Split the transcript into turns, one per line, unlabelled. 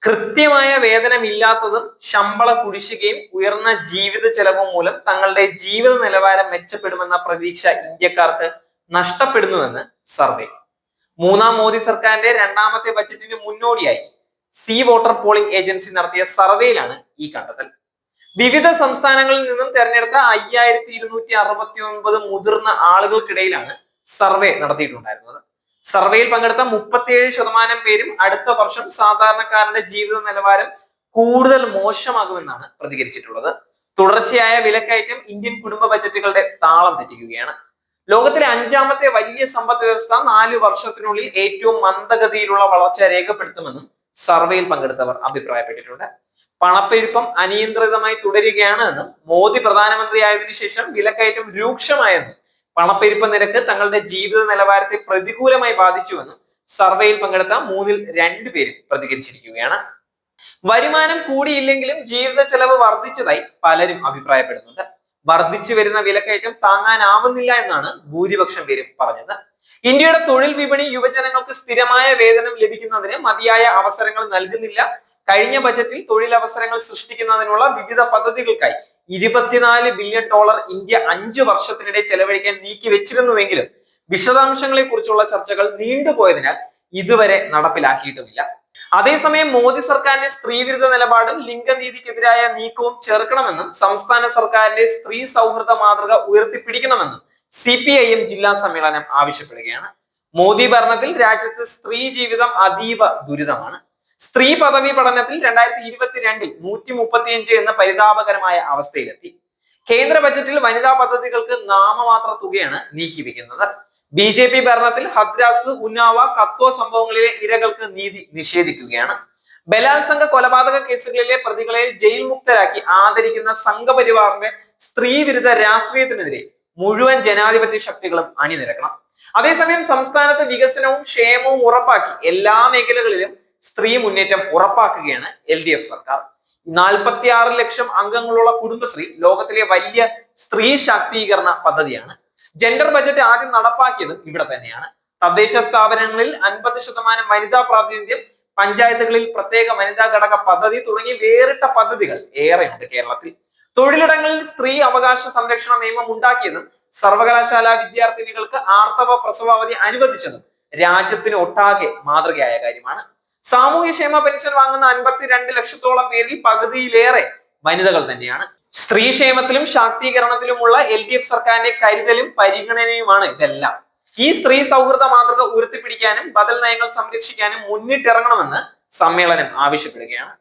കൃത്യമായ വേതനമില്ലാത്തതും ശമ്പള കുടിശ്ശികയും ഉയർന്ന ജീവിത ചെലവും മൂലം തങ്ങളുടെ ജീവിത നിലവാരം മെച്ചപ്പെടുമെന്ന പ്രതീക്ഷ ഇന്ത്യക്കാർക്ക് നഷ്ടപ്പെടുന്നുവെന്ന് സർവേ. മൂന്നാം മോദി സർക്കാരിന്റെ രണ്ടാമത്തെ ബജറ്റിന് മുന്നോടിയായി സി വോട്ടർ പോളിംഗ് ഏജൻസി നടത്തിയ സർവേയിലാണ് ഈ കണ്ടെത്തൽ. വിവിധ സംസ്ഥാനങ്ങളിൽ നിന്നും തെരഞ്ഞെടുത്ത 5269 മുതിർന്ന ആളുകൾക്കിടയിലാണ് സർവേ നടത്തിയിട്ടുണ്ടായിരുന്നത്. സർവേയിൽ പങ്കെടുത്ത 37% പേരും അടുത്ത വർഷം സാധാരണക്കാരന്റെ ജീവിത നിലവാരം കൂടുതൽ മോശമാകുമെന്നാണ് പ്രതികരിച്ചിട്ടുള്ളത്. തുടർച്ചയായ വിലക്കയറ്റം ഇന്ത്യൻ കുടുംബ ബജറ്റുകളുടെ താളം തെറ്റിക്കുകയാണ്. ലോകത്തിലെ 5ാമത്തെ വലിയ സമ്പദ് വ്യവസ്ഥ 4 വർഷത്തിനുള്ളിൽ ഏറ്റവും മന്ദഗതിയിലുള്ള വളർച്ച രേഖപ്പെടുത്തുമെന്നും സർവേയിൽ പങ്കെടുത്തവർ അഭിപ്രായപ്പെട്ടിട്ടുണ്ട്. പണപ്പെരുപ്പം അനിയന്ത്രിതമായി തുടരുകയാണ് എന്നും മോദി പ്രധാനമന്ത്രിയായതിനു ശേഷം വിലക്കയറ്റം രൂക്ഷമായെന്നും പണപ്പെരുപ്പ നിരക്ക് തങ്ങളുടെ ജീവിത നിലവാരത്തെ പ്രതികൂലമായി ബാധിച്ചുവെന്നും സർവേയിൽ പങ്കെടുത്ത 3ൽ 2 പേരും പ്രതികരിച്ചിരിക്കുകയാണ്. വരുമാനം കൂടിയില്ലെങ്കിലും ജീവിത ചെലവ് വർദ്ധിച്ചതായി പലരും അഭിപ്രായപ്പെടുന്നുണ്ട്. വർദ്ധിച്ചു വരുന്ന വിലക്കയറ്റം താങ്ങാനാവുന്നില്ല എന്നാണ് ഭൂരിപക്ഷം പേരും പറഞ്ഞത്. ഇന്ത്യയുടെ തൊഴിൽ വിപണി യുവജനങ്ങൾക്ക് സ്ഥിരമായ വേതനം ലഭിക്കുന്നതിന് മതിയായ അവസരങ്ങൾ നൽകുന്നില്ല. കഴിഞ്ഞ ബജറ്റിൽ തൊഴിലവസരങ്ങൾ സൃഷ്ടിക്കുന്നതിനുള്ള വിവിധ പദ്ധതികൾക്കായി $24 ബില്യൺ ഇന്ത്യ 5 വർഷത്തിനിടെ ചെലവഴിക്കാൻ നീക്കി വെച്ചിരുന്നുവെങ്കിലും വിശദാംശങ്ങളെ കുറിച്ചുള്ള ചർച്ചകൾ നീണ്ടുപോയതിനാൽ ഇതുവരെ നടപ്പിലാക്കിയിട്ടുമില്ല. അതേസമയം മോദി സർക്കാരിന്റെ സ്ത്രീവിരുദ്ധ നിലപാടും ലിംഗനീതിക്കെതിരായ നീക്കവും ചെറുക്കണമെന്നും സംസ്ഥാന സർക്കാരിന്റെ സ്ത്രീ സൗഹൃദ മാതൃക ഉയർത്തിപ്പിടിക്കണമെന്നും CPIM ജില്ലാ സമ്മേളനം ആവശ്യപ്പെടുകയാണ്. മോദി ഭരണത്തിൽ രാജ്യത്ത് സ്ത്രീ ജീവിതം അതീവ ദുരിതമാണ്. സ്ത്രീ പദവി പഠനത്തിൽ 2022 135 എന്ന പരിതാപകരമായ അവസ്ഥയിലെത്തി. കേന്ദ്ര ബജറ്റിൽ വനിതാ പദ്ധതികൾക്ക് നാമമാത്ര തുകയാണ് നീക്കിവെക്കുന്നത്. BJP ഭരണത്തിൽ ഹത്രാസ്, ഉന്നാവ, കത്വ സംഭവങ്ങളിലെ ഇരകൾക്ക് നീതി നിഷേധിക്കുകയാണ്. ബലാത്സംഗ കൊലപാതക കേസുകളിലെ പ്രതികളെ ജയിൽ മുക്തരാക്കി ആദരിക്കുന്ന സംഘപരിവാറിന്റെ സ്ത്രീ വിരുദ്ധ രാഷ്ട്രീയത്തിനെതിരെ മുഴുവൻ ജനാധിപത്യ ശക്തികളും അണിനിരക്കണം. അതേസമയം സംസ്ഥാനത്ത് വികസനവും ക്ഷേമവും ഉറപ്പാക്കി എല്ലാ മേഖലകളിലും സ്ത്രീ മുന്നേറ്റം ഉറപ്പാക്കുകയാണ് LDF സർക്കാർ. 46 ലക്ഷം അംഗങ്ങളുള്ള കുടുംബശ്രീ ലോകത്തിലെ വലിയ സ്ത്രീ ശാക്തീകരണ പദ്ധതിയാണ്. ജെൻഡർ ബജറ്റ് ആദ്യം നടപ്പാക്കിയതും ഇവിടെ തന്നെയാണ്. തദ്ദേശ സ്ഥാപനങ്ങളിൽ 50% വനിതാ പ്രാതിനിധ്യം, പഞ്ചായത്തുകളിൽ പ്രത്യേക വനിതാ ഘടക പദ്ധതി തുടങ്ങി വേറിട്ട പദ്ധതികൾ ഏറെയുണ്ട് കേരളത്തിൽ. തൊഴിലിടങ്ങളിൽ സ്ത്രീ അവകാശ സംരക്ഷണ നിയമം ഉണ്ടാക്കിയതും സർവകലാശാല വിദ്യാർത്ഥിനികൾക്ക് ആർത്തവ പ്രസവാവധി അനുവദിച്ചതും രാജ്യത്തിന് ഒട്ടാകെ മാതൃകയായ കാര്യമാണ്. സാമൂഹ്യക്ഷേമ പെൻഷൻ വാങ്ങുന്ന 52 ലക്ഷത്തോളം പേരിൽ പകുതിയിലേറെ വനിതകൾ തന്നെയാണ്. സ്ത്രീക്ഷേമത്തിലും ശാക്തീകരണത്തിലുമുള്ള LDF സർക്കാരിന്റെ കരുതലും പരിഗണനയുമാണ് ഇതെല്ലാം. ഈ സ്ത്രീ സൗഹൃദ മാതൃക ഉയർത്തിപ്പിടിക്കാനും ബദൽ നയങ്ങൾ സംരക്ഷിക്കാനും മുന്നിട്ടിറങ്ങണമെന്ന് സമ്മേളനം ആവശ്യപ്പെടുകയാണ്.